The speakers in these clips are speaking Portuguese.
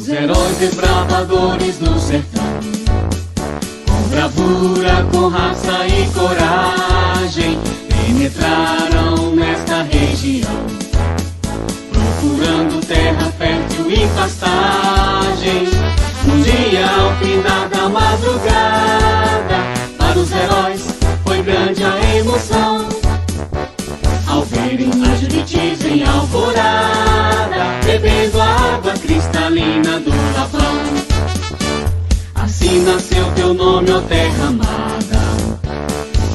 Os heróis desbravadores do sertão, com bravura, com raça e coragem, penetraram nesta região, procurando terra fértil e pastagem. Um dia, ao findar da madrugada, para os heróis foi grande a emoção, ao verem as Juritis em alvorada, bebendo a água cristalina do Lapão. Assim nasceu teu nome, ó terra amada,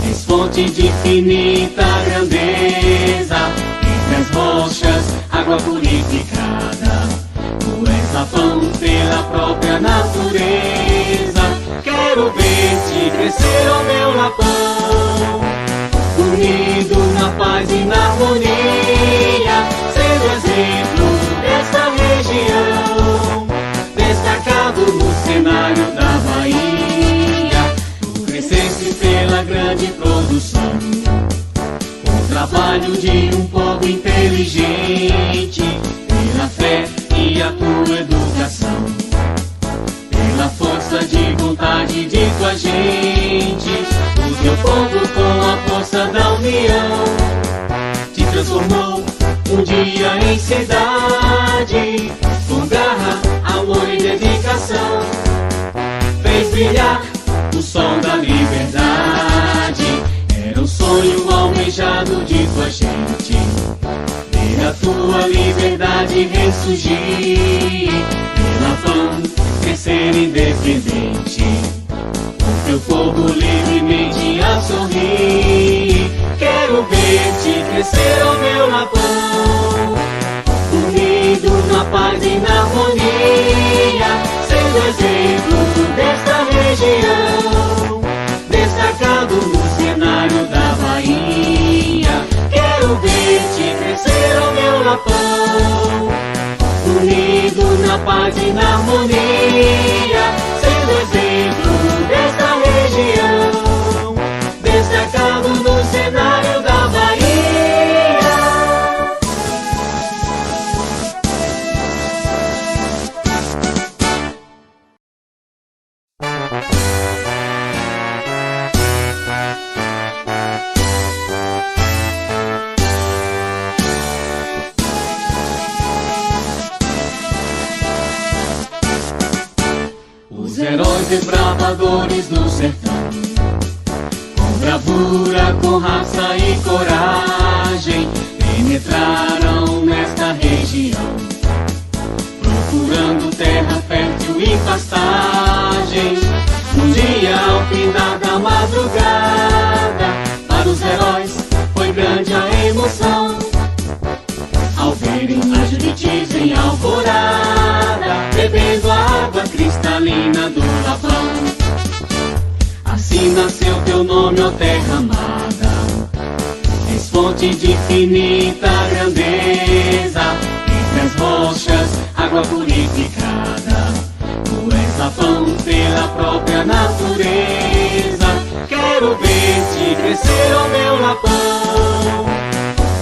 és fonte de infinita grandeza, entre as rochas, água purificada. Tu és Lapão pela própria natureza. Quero ver-te crescer, ó meu Lapão, unido na paz e na harmonia, sendo exemplo desta região, destacado no cenário da Bahia. Tu cresceste pela grande produção, o trabalho de um povo inteligente, pela fé e a tua educação, pela força de vontade de tua gente. O teu povo, com a força da união, te transformou um dia em cidade, com garra, amor e dedicação, fez brilhar o sol da liberdade. Era um sonho almejado de tua gente, ver a tua liberdade ressurgir, pela Lapão crescer independente, o teu povo livremente a sorrir. Quero ver-te crescer, ó meu Lapão, unido na paz e na harmonia, sendo exemplo desta região, destacado no cenário da Bahia. Quero ver-te crescer, ó meu Lapão, unido na paz e na harmonia, sendo exemplo desta região, destacado no cenário da Bahia. Os heróis desbravadores do sertão, com bravura, com raça e coragem, penetraram nesta região, procurando terra fértil e pastagem. Um dia, ao findar da madrugada, para os heróis foi grande a emoção, ao verem as Juritis em alvorada, bebendo a água cristalina do Lapão. Assim nasceu teu nome, ó terra amada, és fonte de infinita grandeza, entre as rochas, água purificada. Tu és Lapão pela própria natureza. Quero ver-te crescer, ó meu Lapão,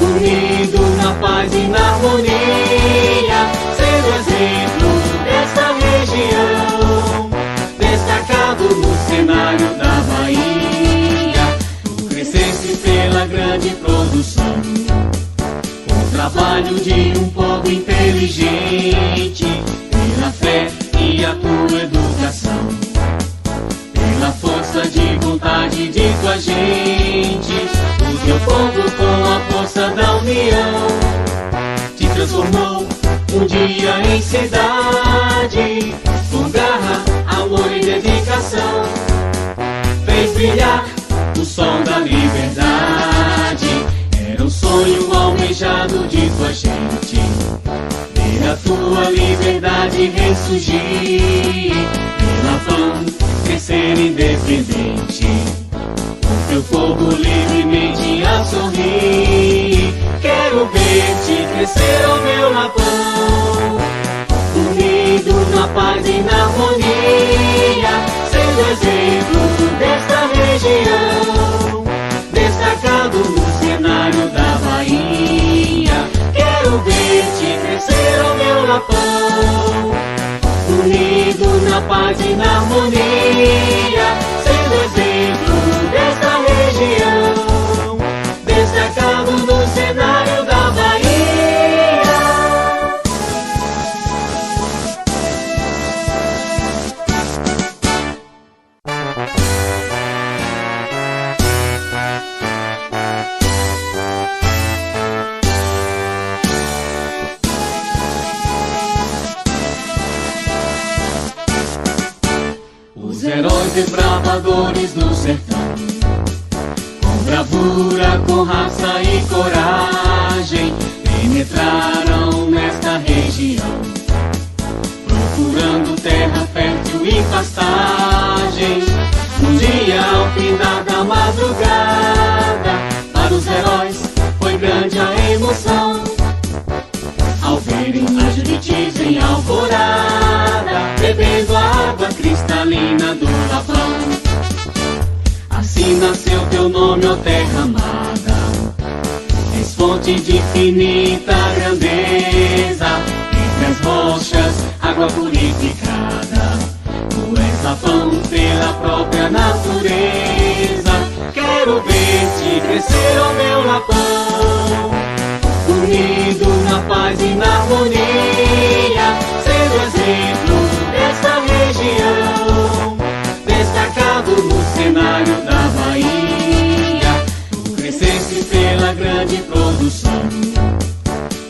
unido na paz e na harmonia, sendo exemplo desta região, destacado no cenário da Bahia. Tu cresceste pela grande produção, o trabalho de um povo inteligente, pela fé e a tua educação, pela força de vontade de tua gente. O teu povo, com a força da união, te transformou um dia em cidade, com garra, amor e dedicação, fez brilhar o sol da liberdade. Era um sonho almejado de tua gente, ver a tua liberdade ressurgir, pela Lapão crescer independente, o teu povo livremente a sorrir. Quero ver-te crescer, ó meu Lapão, unido na paz e na harmonia, sendo exemplo desta região, destacado no cenário da Bahia. Quero ver-te crescer, ó meu Lapão, paz e na harmonia, sendo exemplo desta região, destacado no cenário da Bahia. Os heróis desbravadores do sertão, com bravura, com raça e coragem, penetraram nesta região, procurando terra fértil e pastagem. Um dia ao findar da madrugada, para os heróis foi grande a emoção, ao verem as Juritis em alvorada, bebendo a água cristalina do Lapão. Assim nasceu teu nome, ó terra amada, és fonte de infinita grandeza, entre as rochas, água purificada. Tu és Lapão pela própria natureza. Quero ver-te crescer, ó meu Lapão, unido na paz e na harmonia, sendo exemplo desta região, destacado no cenário da Bahia. Tu cresceste pela grande produção,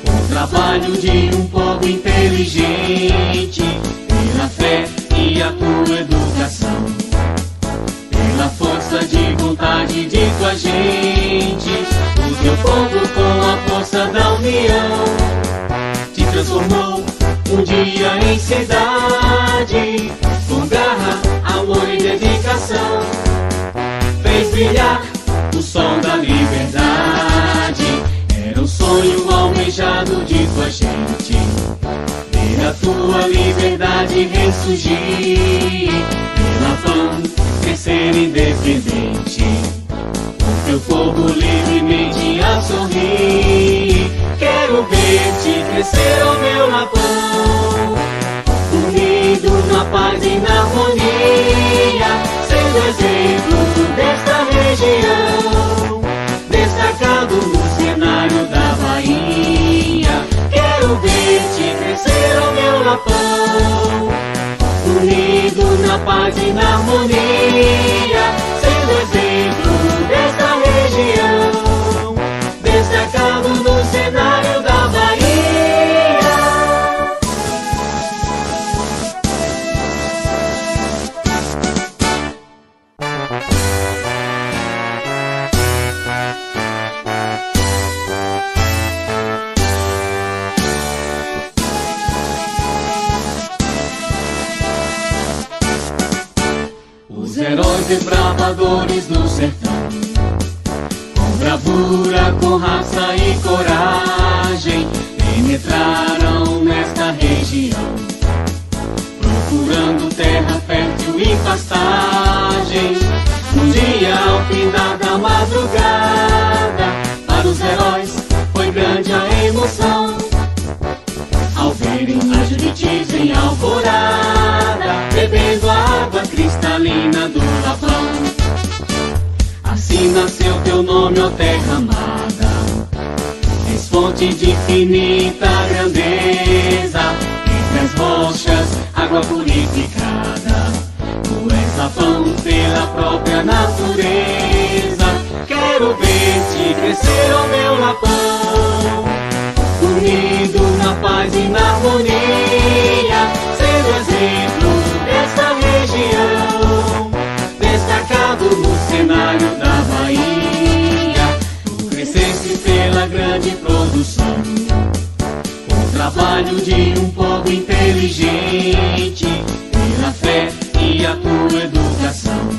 o trabalho de um povo inteligente, pela fé e a tua educação, pela força de vontade de tua gente. O teu povo com a força da união te transformou um dia em cidade, com garra, amor e dedicação, fez brilhar o sol da liberdade. Era um sonho almejado de tua gente, ver a tua liberdade ressurgir, pela Lapão crescer independente, o teu povo livremente a sorrir. Quero ver-te crescer, ó meu Lapão, unido na paz e na harmonia, sendo exemplo desta região, destacado no cenário da Bahia. Quero ver-te crescer, ó meu Lapão, unido na paz e na harmonia, sendo exemplo desta região, destacado no cenário da Bahia. Os heróis desbravadores do sertão, com bravura, com raça e coragem, penetraram nesta região, procurando terra fértil e pastagem. Um dia ao findar da madrugada, para os heróis foi grande a emoção, ao verem as Juritis em alvorada, bebendo a água cristalina do Lapão. Assim nasceu teu nome, ó terra amada, és fonte de infinita grandeza, entre as rochas, água purificada. Tu és Lapão pela própria natureza. Quero ver-te crescer, ó meu Lapão, unido na paz e na harmonia, sendo exemplo desta região, destacado no cenário da Bahia. Tu cresceste pela grande produção, o trabalho de um povo inteligente, pela fé e a tua educação,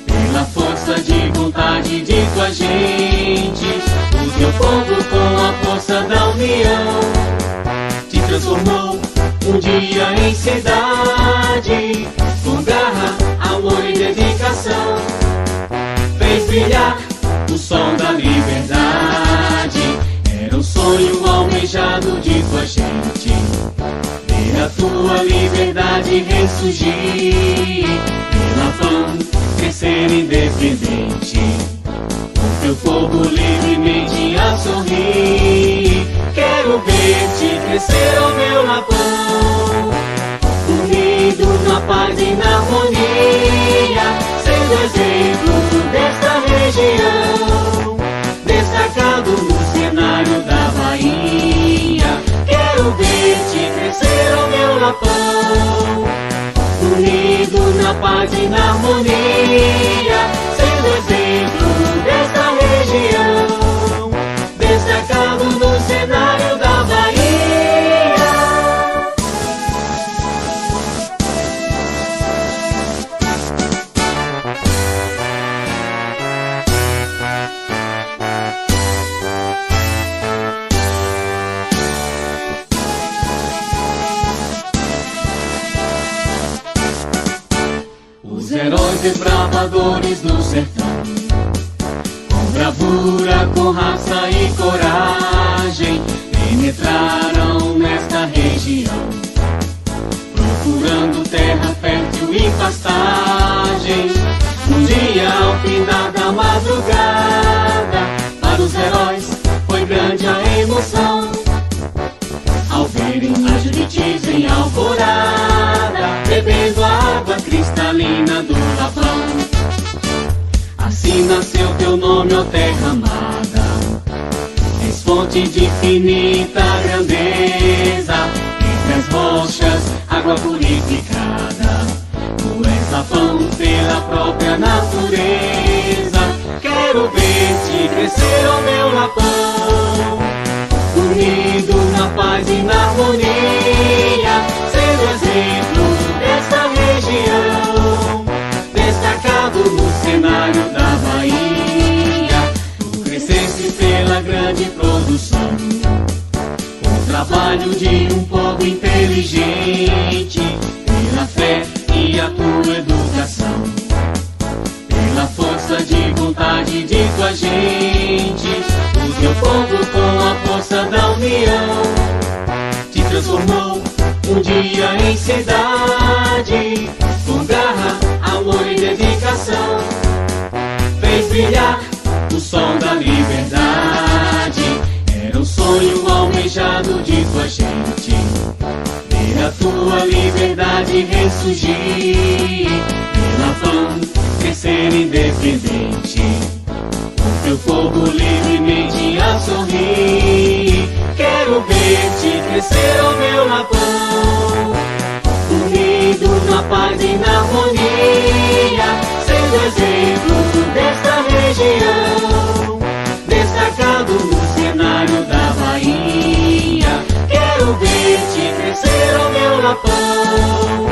pela força de vontade de tua gente. O teu povo com a força da união te transformou um dia em cidade, com garra, amor e dedicação, fez brilhar o sol da liberdade. Era um sonho almejado de tua gente, ver a tua liberdade liberdade ressurgir. Ver Lapão crescer independente, o teu povo livremente a sorrir. Quero ver-te crescer, ó meu Lapão, unido na paz e na harmonia, sendo exemplo desta região, destacado no cenário da Bahia. Quero ver-te crescer, ó meu Lapão, unido na paz e na harmonia, sendo exemplo desta região, destacado no cenário da Bahia. Os heróis desbravadores do sertão, com bravura, com raça e coragem, penetraram nesta região, procurando terra fértil e pastagem. Um dia ao findar da madrugada, para os heróis foi grande a emoção, ao verem a Juritis em alvorada, bebendo a água cristalina do Lapão. Assim nasceu teu nome, ó terra amada, és fonte de infinita grandeza, entre as rochas, água purificada. Tu és Lapão pela própria natureza. Quero ver-te crescer, ó meu Lapão, unido na paz e na harmonia, sendo exemplo desta região, destacado no cenário da Bahia. Tu cresceste pela grande produção, o trabalho de um povo inteligente, pela fé e a tua educação, pela força de vontade de tua gente. O teu povo, com a força da união, te transformou um dia em cidade, com garra, amor e dedicação, fez brilhar o sol da liberdade. Era um sonho almejado de tua gente, ver a tua liberdade ressurgir. Ver Lapão crescer independente, o teu povo livremente a sorrir. Quero ver-te crescer, ó meu Lapão, unido na paz e na harmonia, sendo exemplo desta região, destacado no cenário da Bahia. Quero ver-te crescer, ó meu Lapão,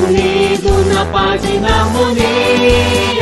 unido na paz e na harmonia,